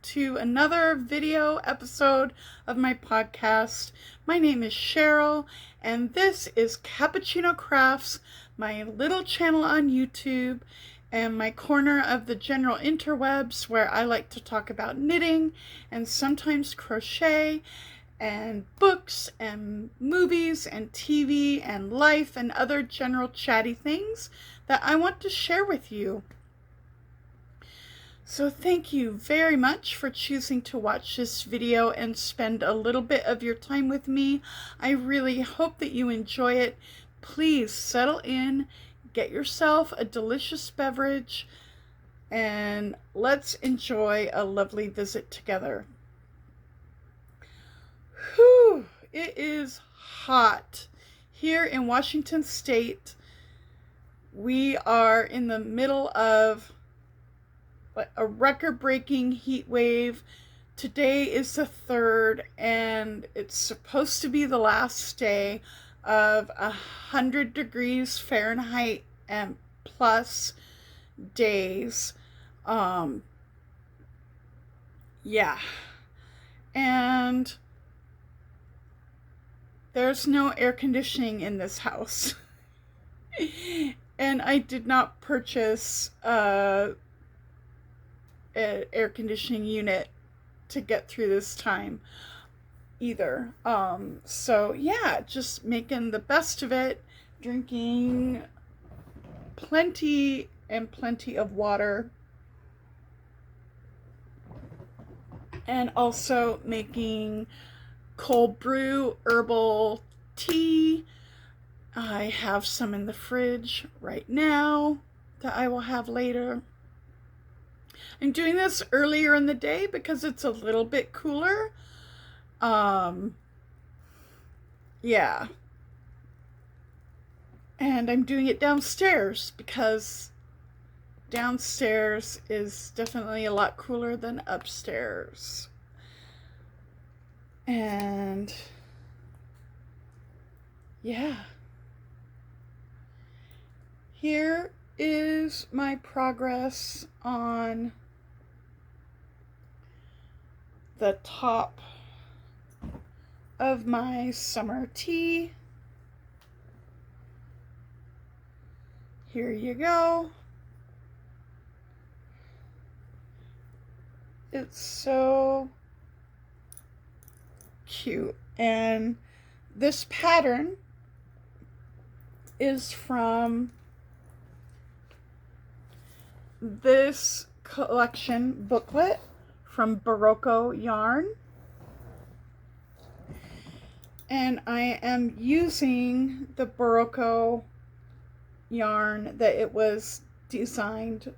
to another video episode of my podcast. My name is Cheryl, and this is Cappuccino Crafts, my little channel on YouTube, and my corner of the general interwebs where I like to talk about knitting and sometimes crochet and books and movies and TV and life and other general chatty things that I want to share with you. So thank you very much for choosing to watch this video and spend a little bit of your time with me. I really hope that you enjoy it. Please settle in, get yourself a delicious beverage, and let's enjoy a lovely visit together. Whew, it is hot here in Washington State. We are in the middle of a record-breaking heat wave. Today is the 3rd, and it's supposed to be the last day of 100 degrees Fahrenheit and plus days. Yeah, and there's no air conditioning in this house. And I did not purchase an air conditioning unit to get through this time either. So yeah, just making the best of it, drinking plenty of water, and also making cold brew herbal tea. I have some in the fridge right now that I will have later. I'm doing this earlier in the day because it's a little bit cooler. Yeah. And I'm doing it downstairs because downstairs is definitely a lot cooler than upstairs. And yeah. Here is my progress on the top of my summer tea. Here you go. It's so cute. And this pattern is from this collection booklet from Barocco Yarn, and I am using the Barocco yarn that it was designed,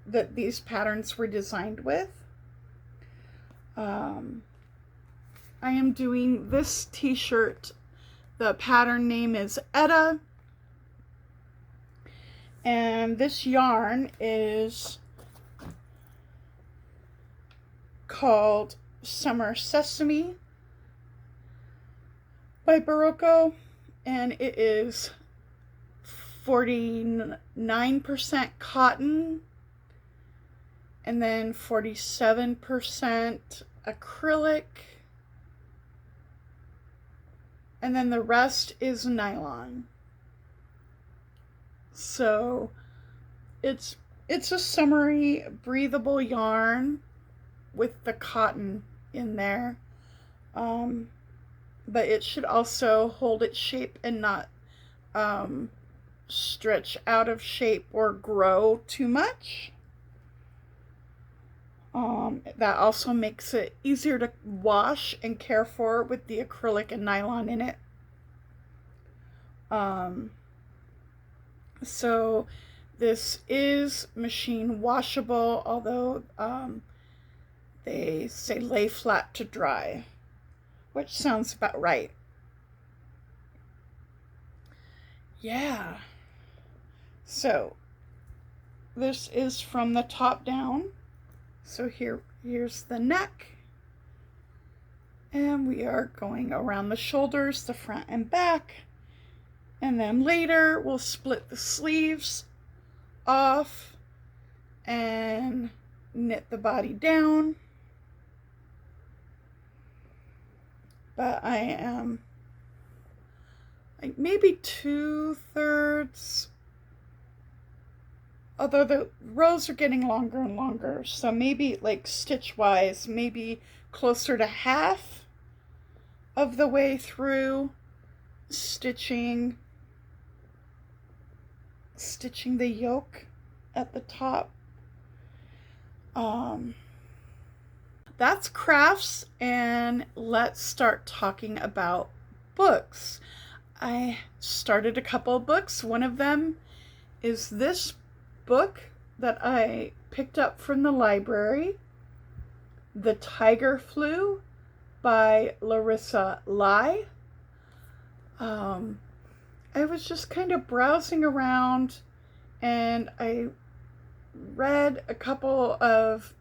that these patterns were designed with. I am doing this t-shirt. The pattern name is Etta. And this yarn is called Summer Sesame by Barocco, and it is 49% cotton and then 47% acrylic, and then the rest is nylon. So it's a summery, breathable yarn with the cotton in there, but it should also hold its shape and not stretch out of shape or grow too much. That also makes it easier to wash and care for with the acrylic and nylon in it. So this is machine washable, although they say lay flat to dry, which sounds about right. Yeah. So this is from the top down. So here's the neck. And we are going around the shoulders, the front and back. And then later we'll split the sleeves off and knit the body down. but I am like maybe 2/3, although the rows are getting longer and longer, so maybe like stitch wise, maybe closer to half of the way through stitching the yoke at the top. That's crafts, and let's start talking about books. I started a couple of books. One of them is this book that I picked up from the library, The Tiger Flew by Larissa Lai. I was just kind of browsing around, and I read a couple of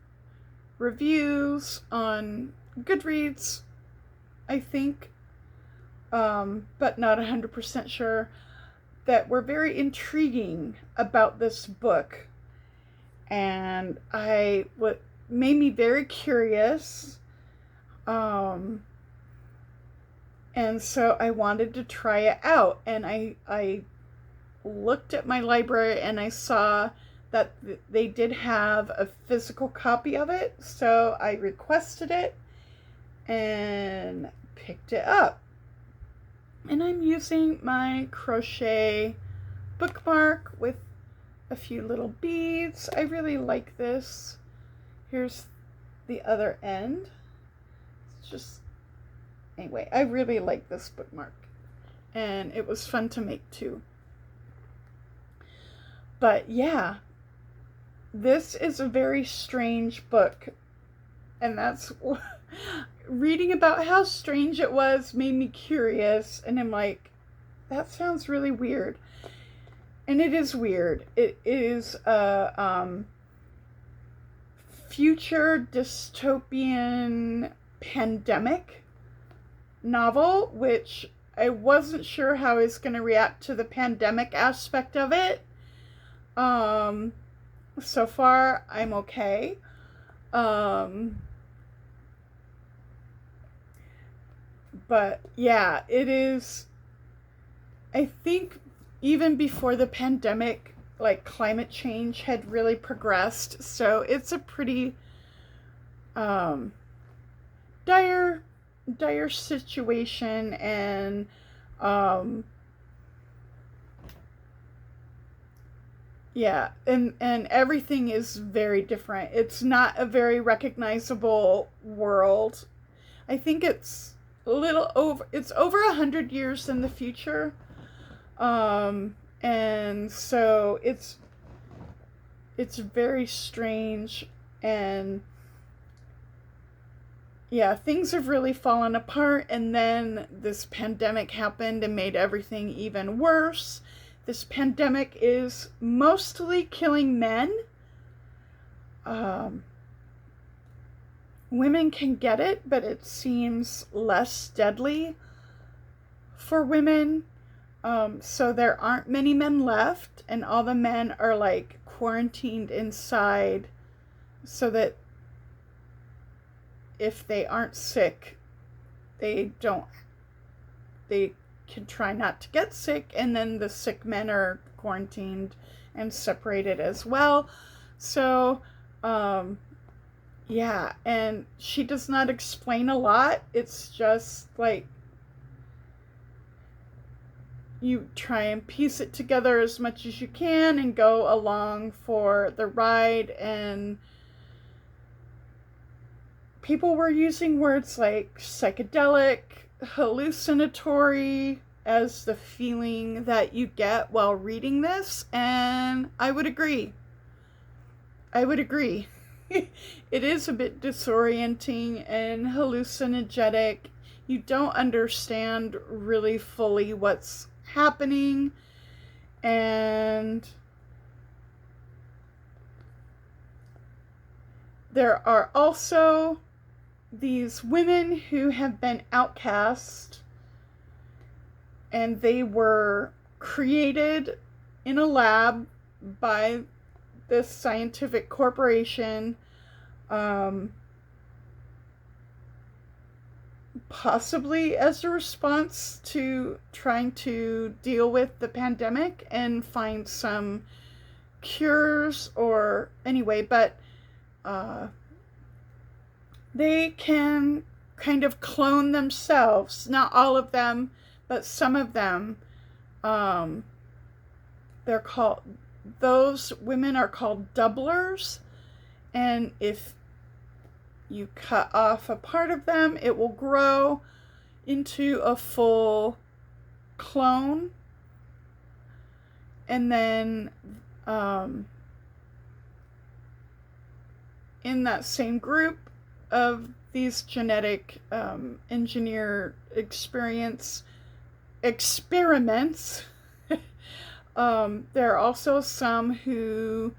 reviews on Goodreads, I think, but not 100% sure, that were very intriguing about this book. And what made me very curious. And so I wanted to try it out. And I looked at my library and I saw that they did have a physical copy of it. So I requested it and picked it up. And I'm using my crochet bookmark with a few little beads. I really like this. Here's the other end. It's just, anyway, I really like this bookmark. And it was fun to make too. But yeah, this is a very strange book. And that's reading about how strange it was made me curious. And I'm like, that sounds really weird. And it is weird. It is a future dystopian pandemic novel, which I wasn't sure how I was going to react to the pandemic aspect of it. So far, I'm okay. But yeah, it is, I think even before the pandemic, like climate change had really progressed. So it's a pretty dire situation, and yeah, and everything is very different. It's not a very recognizable world. I think it's over 100 years in the future. And so it's very strange, and yeah, things have really fallen apart, and then this pandemic happened and made everything even worse. This pandemic is mostly killing men. Women can get it, but it seems less deadly for women. So there aren't many men left, and all the men are like quarantined inside so that if they aren't sick, they can try not to get sick, and then the sick men are quarantined and separated as well. So, yeah, and she does not explain a lot. It's just like you try and piece it together as much as you can and go along for the ride. And people were using words like psychedelic, hallucinatory as the feeling that you get while reading this, and I would agree. It is a bit disorienting and hallucinogenic. You don't understand really fully what's happening, and there are also these women who have been outcast, and they were created in a lab by this scientific corporation possibly as a response to trying to deal with the pandemic and find some cures or anyway, but they can kind of clone themselves. Not all of them, but some of them. They're called, those women are called doublers, and if you cut off a part of them, it will grow into a full clone. And then in that same group of these genetic engineer experiments, there are also some who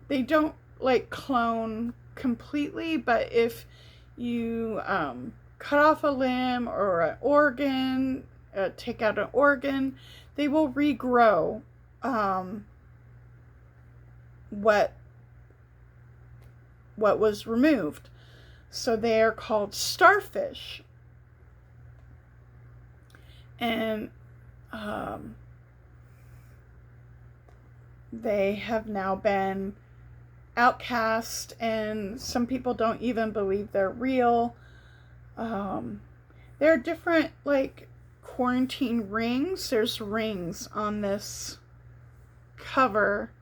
they don't like clone completely, but if you cut off a limb or an organ, take out an organ, they will regrow what was removed. So they are called starfish. And they have now been outcast, and some people don't even believe they're real. There are different like quarantine rings. There's rings on this cover.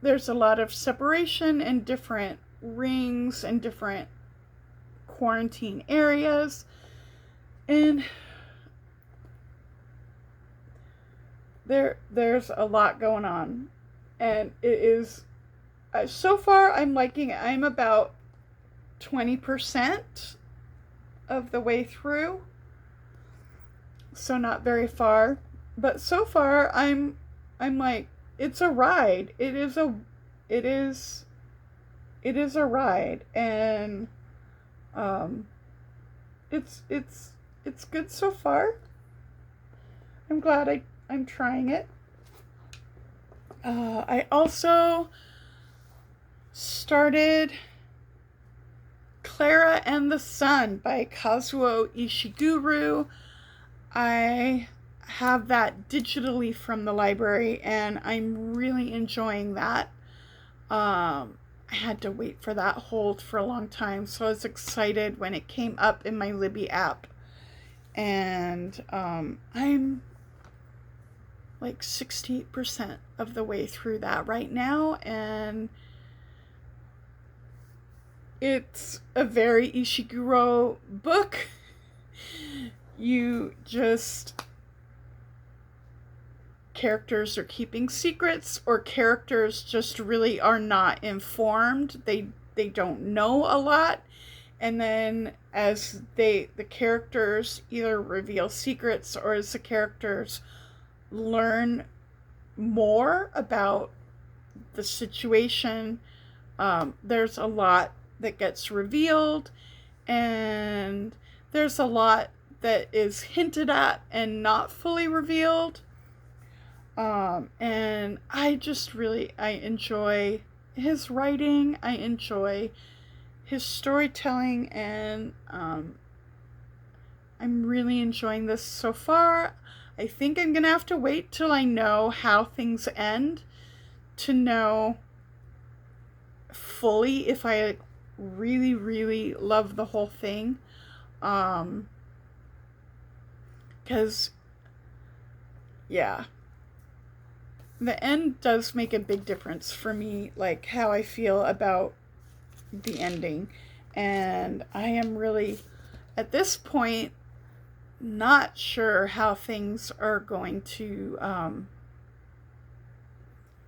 There's a lot of separation and different rings and different quarantine areas, and there's a lot going on, and it is so far I'm liking it. I'm about 20% of the way through, so not very far, but so far I'm like, it's a ride. It is a ride, and it's good so far. I'm glad I'm trying it. I also started Clara and the Sun by Kazuo Ishiguro. I have that digitally from the library, and I'm really enjoying that. I had to wait for that hold for a long time, so I was excited when it came up in my Libby app. And I'm like 68% of the way through that right now, and it's a very Ishiguro book. You just, characters are keeping secrets, or characters just really are not informed. They don't know a lot, and then as the characters either reveal secrets, or as the characters learn more about the situation, there's a lot that gets revealed, and there's a lot that is hinted at and not fully revealed. And I just I enjoy his writing. I enjoy his storytelling, and I'm really enjoying this so far. I think I'm gonna have to wait till I know how things end to know fully if I really, really love the whole thing. Because, yeah, the end does make a big difference for me, like how I feel about the ending. And I am really, at this point, not sure how things are going to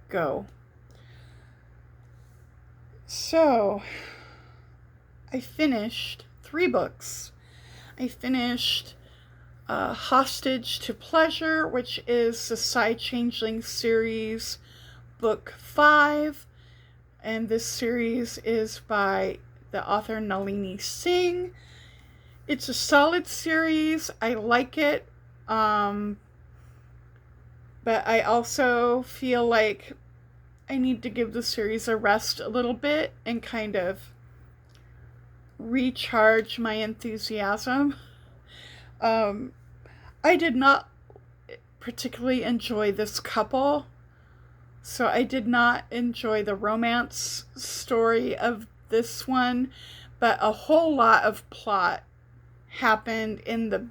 go. So, I finished 3 books. I finished Hostage to Pleasure, which is the Side Changeling series, book 5. And this series is by the author Nalini Singh. It's a solid series. I like it. But I also feel like I need to give the series a rest a little bit and kind of recharge my enthusiasm. I did not particularly enjoy this couple, so I did not enjoy the romance story of this one, but a whole lot of plot happened in the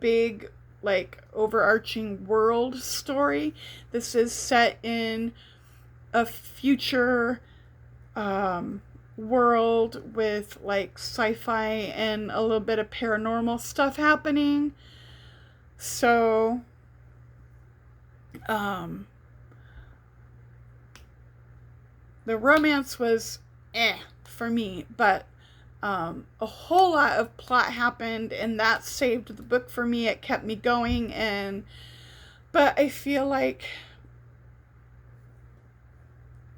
big, like, overarching world story. This is set in a future world with like sci-fi and a little bit of paranormal stuff happening. So the romance was for me, but a whole lot of plot happened, and that saved the book for me. It kept me going, but I feel like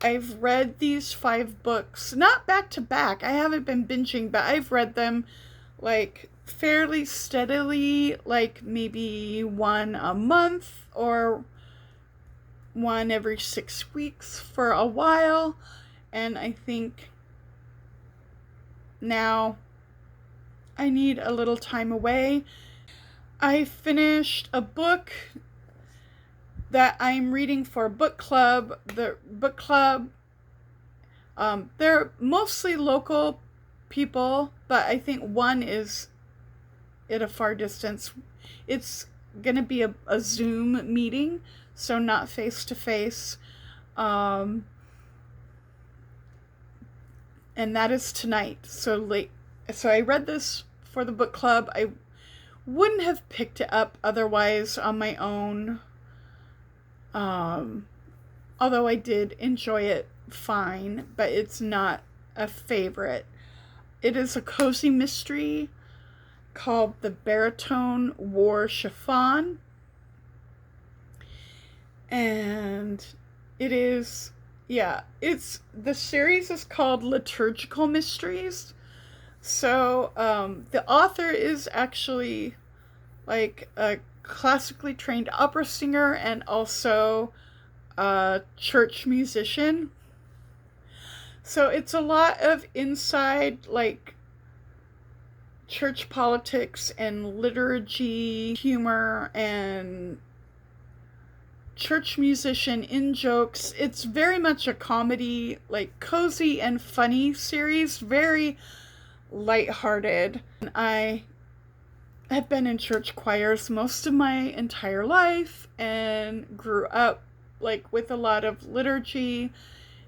I've read these 5 books, not back to back. I haven't been binging, but I've read them like fairly steadily, like maybe one a month or one every 6 weeks for a while. And I think now I need a little time away. I finished a book that I'm reading for book club. The book club, they're mostly local people, but I think one is at a far distance. It's going to be a Zoom meeting, so not face to face. And that is tonight. So late. So I read this for the book club. I wouldn't have picked it up otherwise on my own. Although I did enjoy it fine, but it's not a favorite. It is a cozy mystery called The Baritone War Chiffon. And it is, the series is called Liturgical Mysteries. So, the author is actually like a classically trained opera singer and also a church musician. So it's a lot of inside, like, church politics and liturgy humor and church musician in jokes. It's very much a comedy, like cozy and funny series, very lighthearted. And I have been in church choirs most of my entire life and grew up like with a lot of liturgy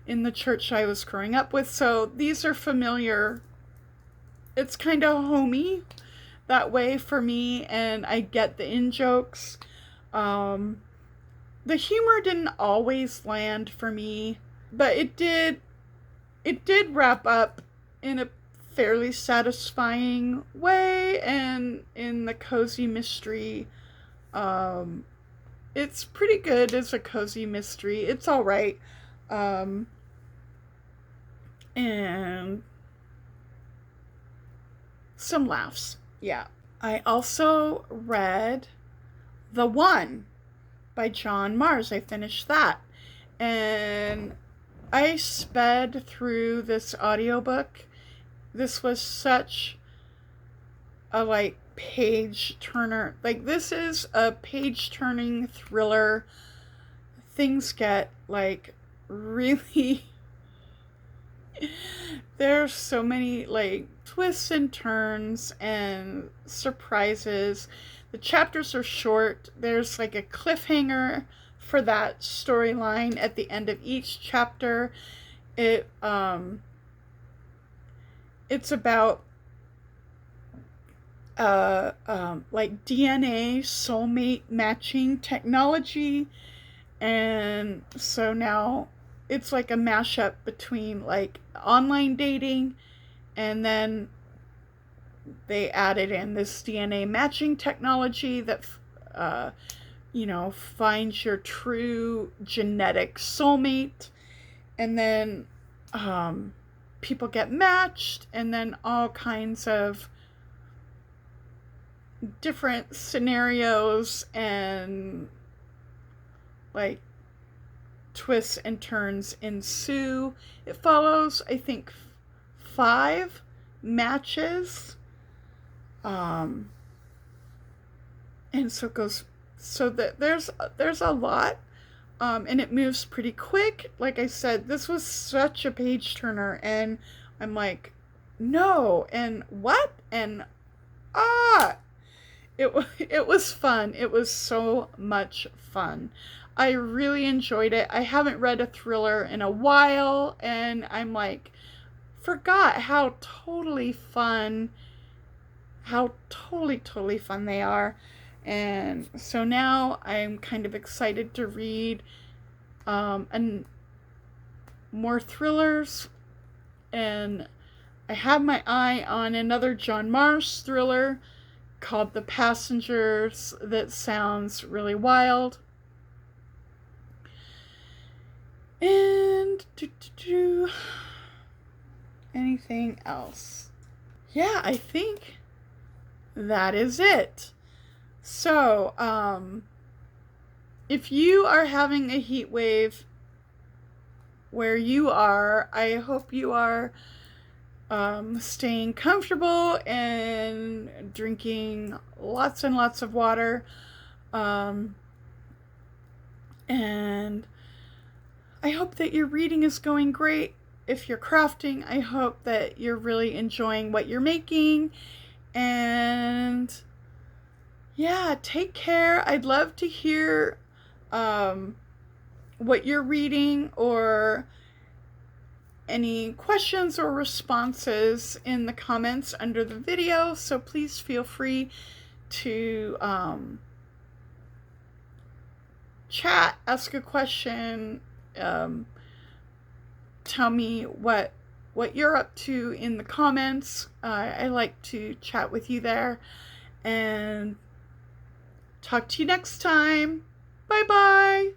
in the church I was growing up with. So these are familiar. It's kind of homey that way for me, and I get the in-jokes. The humor didn't always land for me, but it did wrap up in a fairly satisfying way, and in the cozy mystery, it's pretty good as a cozy mystery. It's all right. And some laughs. Yeah. I also read The One by John Mars. I finished that. And I sped through this audiobook. This was such a like page turner. Like, this is a page turning thriller. Things get like really there's so many like twists and turns and surprises. The chapters are short. There's like a cliffhanger for that storyline at the end of each chapter. It's about like DNA soulmate matching technology, and so now it's like a mashup between like online dating, and then they added in this DNA matching technology that finds your true genetic soulmate, and then people get matched, and then all kinds of different scenarios and like twists and turns ensue. It follows, I think, 5 matches. And so it goes, so that there's a lot, and it moves pretty quick. Like I said, this was such a page turner, and I'm like, no, and what, and it was fun. It was so much fun. I really enjoyed it. I haven't read a thriller in a while, and I'm like, forgot how totally fun they are. And so now I'm kind of excited to read and more thrillers. And I have my eye on another John Marsh thriller called The Passengers that sounds really wild. And anything else? Yeah, I think that is it. So, if you are having a heat wave where you are, I hope you are staying comfortable and drinking lots and lots of water. And I hope that your reading is going great. If you're crafting, I hope that you're really enjoying what you're making. And yeah, take care. I'd love to hear what you're reading, or any questions or responses in the comments under the video. So please feel free to chat, ask a question, tell me what you're up to in the comments. I like to chat with you there. And talk to you next time. Bye bye.